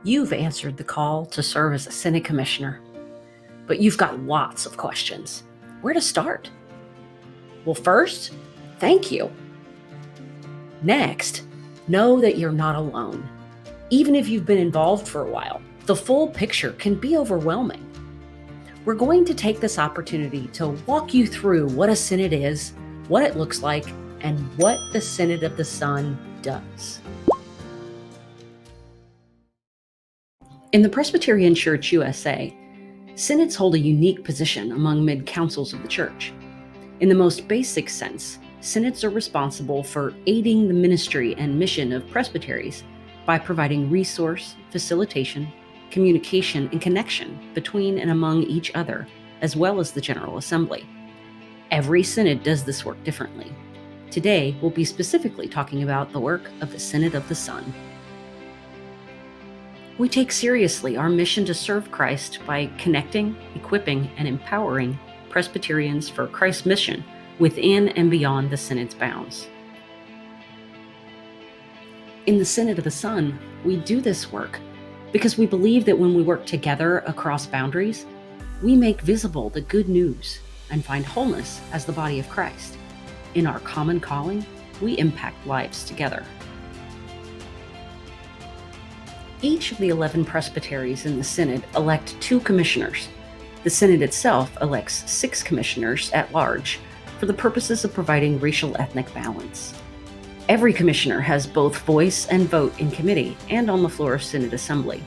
You've answered the call to serve as a Synod Commissioner, but you've got lots of questions. Where to start? Well, first, thank you. Next, know that you're not alone. Even if you've been involved for a while, the full picture can be overwhelming. We're going to take this opportunity to walk you through what a synod is, what it looks like, and what the Synod of the Son does. In the Presbyterian Church USA, synods hold a unique position among mid-councils of the Church. In the most basic sense, synods are responsible for aiding the ministry and mission of presbyteries by providing resource, facilitation, communication, and connection between and among each other, as well as the General Assembly. Every synod does this work differently. Today, we'll be specifically talking about the work of the Synod of the Son. We take seriously our mission to serve Christ by connecting, equipping, and empowering Presbyterians for Christ's mission within and beyond the Synod's bounds. In the Synod of the Son, we do this work because we believe that when we work together across boundaries, we make visible the good news and find wholeness as the body of Christ. In our common calling, we impact lives together. Each of the 11 presbyteries in the Synod elect 2 commissioners. The Synod itself elects 6 commissioners at large for the purposes of providing racial ethnic balance. Every commissioner has both voice and vote in committee and on the floor of Synod Assembly.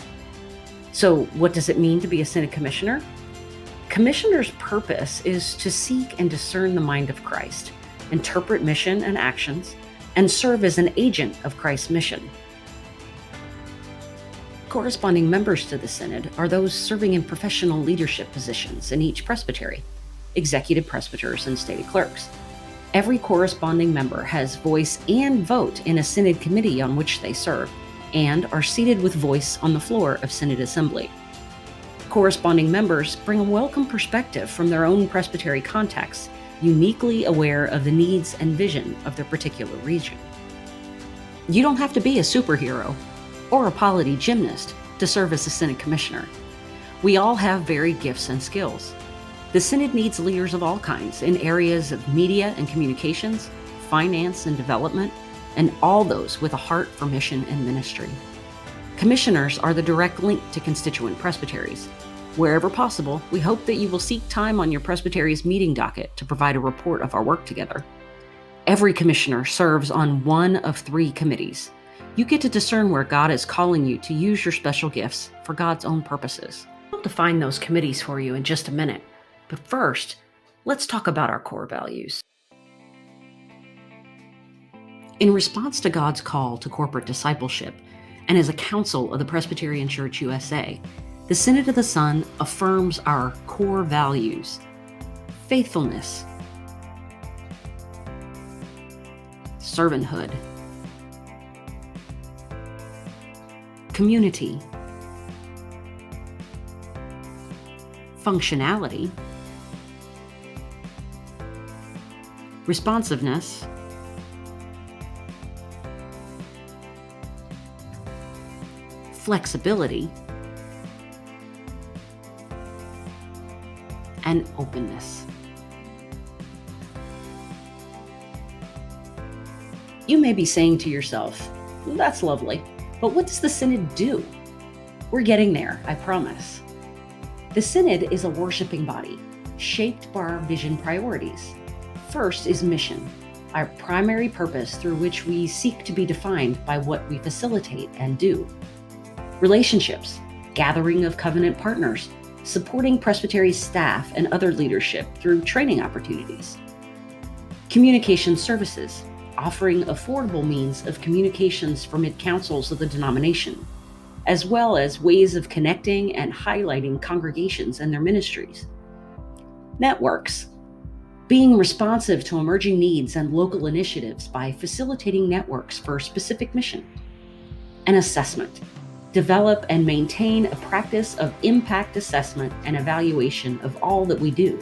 So what does it mean to be a Synod commissioner? Commissioner's purpose is to seek and discern the mind of Christ, interpret mission and actions, and serve as an agent of Christ's mission. Corresponding members to the Synod are those serving in professional leadership positions in each presbytery, executive presbyters and stated clerks. Every corresponding member has voice and vote in a Synod committee on which they serve, and are seated with voice on the floor of Synod Assembly. Corresponding members bring a welcome perspective from their own presbytery contexts, uniquely aware of the needs and vision of their particular region. You don't have to be a superhero or a polity gymnast to serve as a Synod Commissioner. We all have varied gifts and skills. The Synod needs leaders of all kinds in areas of media and communications, finance and development, and all those with a heart for mission and ministry. Commissioners are the direct link to constituent presbyteries. Wherever possible, we hope that you will seek time on your presbytery's meeting docket to provide a report of our work together. Every commissioner serves on one of 3 committees. You get to discern where God is calling you to use your special gifts for God's own purposes. I'll define those committees for you in just a minute, but first, let's talk about our core values. In response to God's call to corporate discipleship, and as a council of the Presbyterian Church USA, the Synod of the Son affirms our core values: faithfulness, servanthood, community, functionality, responsiveness, flexibility, and openness. You may be saying to yourself, "That's lovely, but what does the Synod do?" We're getting there, I promise. The Synod is a worshiping body, shaped by our vision priorities. First is mission, our primary purpose through which we seek to be defined by what we facilitate and do. Relationships, gathering of covenant partners, supporting presbytery staff and other leadership through training opportunities. Communication services, offering affordable means of communications for mid-councils of the denomination, as well as ways of connecting and highlighting congregations and their ministries. Networks, being responsive to emerging needs and local initiatives by facilitating networks for a specific mission. And assessment, develop and maintain a practice of impact assessment and evaluation of all that we do,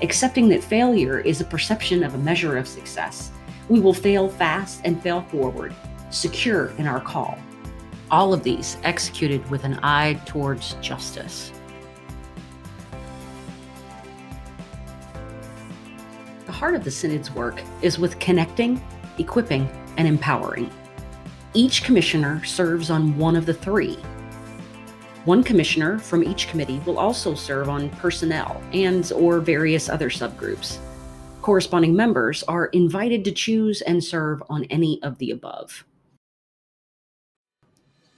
accepting that failure is a perception of a measure of success. We will fail fast and fail forward, secure in our call. all of these executed with an eye towards justice. The heart of the Synod's work is with connecting, equipping, and empowering. Each commissioner serves on one of the three. One commissioner from each committee will also serve on personnel and/or various other subgroups. Corresponding members are invited to choose and serve on any of the above.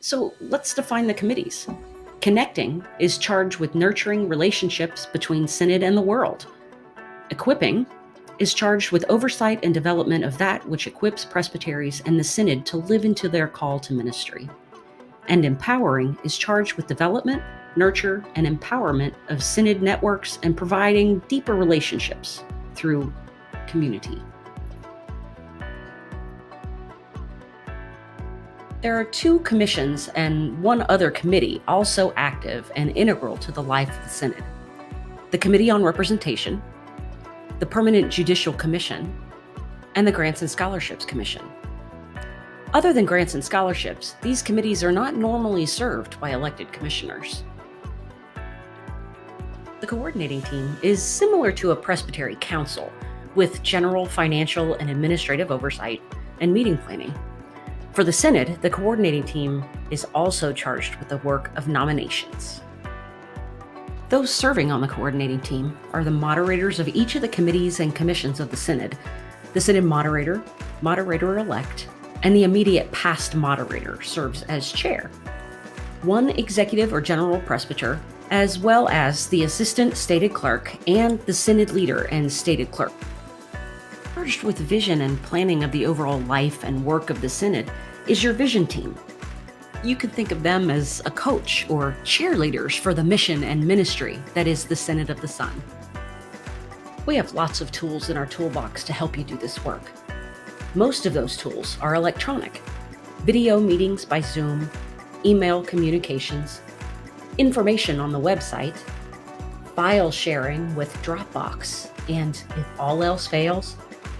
So let's define the committees. Connecting is charged with nurturing relationships between Synod and the world. Equipping is charged with oversight and development of that which equips presbyteries and the Synod to live into their call to ministry. And empowering is charged with development, nurture, and empowerment of Synod networks and providing deeper relationships through community. There are 2 commissions and 1 other committee also active and integral to the life of the Synod. The Committee on Representation, the Permanent Judicial Commission, and the Grants and Scholarships Commission. Other than grants and scholarships, these committees are not normally served by elected commissioners. The coordinating team is similar to a presbytery council, with general financial and administrative oversight and meeting planning. For the Synod, the coordinating team is also charged with the work of nominations. Those serving on the coordinating team are the moderators of each of the committees and commissions of the Synod, the Synod moderator, moderator-elect, and the immediate past moderator serves as chair. 1 executive or general presbyter, as well as the assistant stated clerk and the Synod leader and stated clerk. Charged with vision and planning of the overall life and work of the Synod is your vision team. You can think of them as a coach or cheerleaders for the mission and ministry that is the Synod of the Son. We have lots of tools in our toolbox to help you do this work. Most of those tools are electronic: video meetings by Zoom, email communications, information on the website, file sharing with Dropbox, and if all else fails,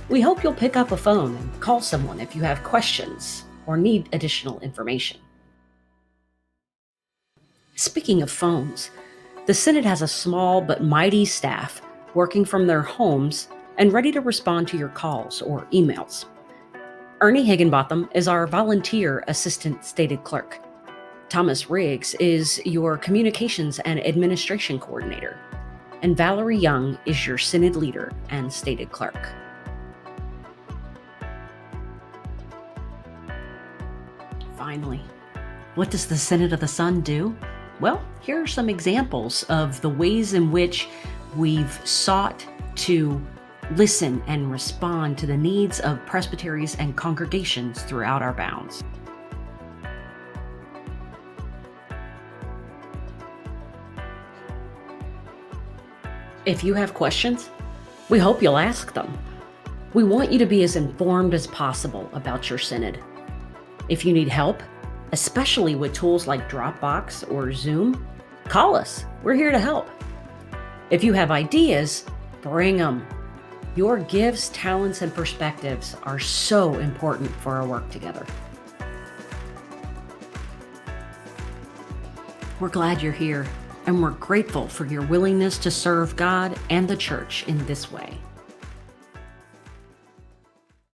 we hope you'll pick up a phone and call someone if you have questions or need additional information. Speaking of phones, the Synod has a small but mighty staff working from their homes and ready to respond to your calls or emails. Ernie Higginbotham is our volunteer assistant stated clerk. Thomas Riggs is your communications and administration coordinator. And Valerie Young is your Synod leader and stated clerk. Finally, what does the Synod of the Son do? Well, here are some examples of the ways in which we've sought to listen and respond to the needs of presbyteries and congregations throughout our bounds. If you have questions, we hope you'll ask them. We want you to be as informed as possible about your Synod. If you need help, especially with tools like Dropbox or Zoom, call us. We're here to help. If you have ideas, bring them. Your gifts, talents, and perspectives are so important for our work together. We're glad you're here, and we're grateful for your willingness to serve God and the Church in this way.